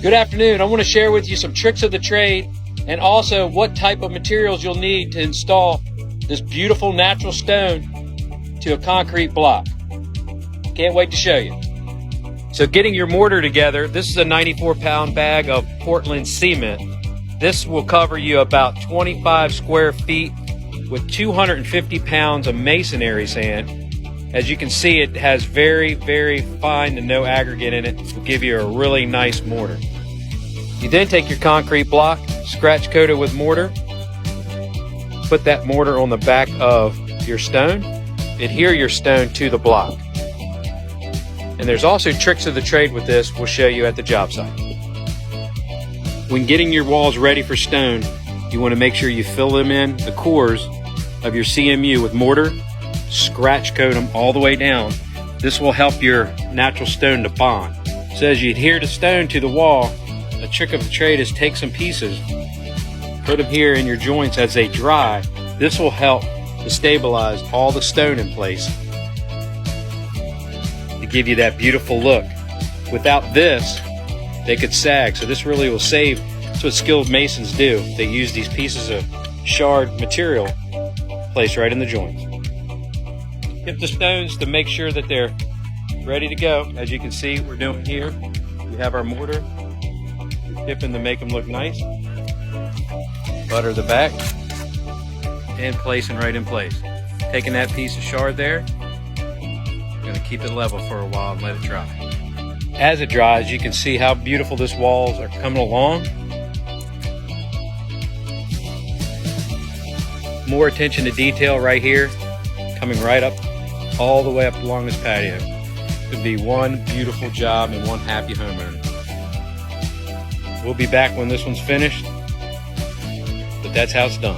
Good afternoon. I want to share with you some tricks of the trade and also what type of materials you'll need to install this beautiful natural stone to a concrete block. Can't wait to show you. So getting your mortar together, this is a 94-pound bag of Portland cement. This will cover you about 25 square feet with 250 pounds of masonary sand. As you can see, it has very, very fine to no aggregate in it. It will give you a really nice mortar. You then take your concrete block, scratch coat it with mortar, put that mortar on the back of your stone, adhere your stone to the block. And there's also tricks of the trade with this we'll show you at the job site. When getting your walls ready for stone, you want to make sure you fill them in the cores of your CMU with mortar, scratch coat them all the way down. This will help your natural stone to bond. So as you adhere the stone to the wall, a trick of the trade is take some pieces, put them here in your joints as they dry. This will help to stabilize all the stone in place to give you that beautiful look. Without this, they could sag, so this really will save. That's what skilled masons do. They use these pieces of shard material placed right in the joints. Dip the stones to make sure that they're ready to go. As you can see, we're doing here. We have our mortar. We're dipping to make them look nice. Butter the back and placing right in place. Taking that piece of shard there, we're going to keep it level for a while and let it dry. As it dries, you can see how beautiful this walls are coming along. More attention to detail right here, coming right up all the way up along this patio. Could be one beautiful job and one happy homeowner. We'll be back when this one's finished, but that's how it's done.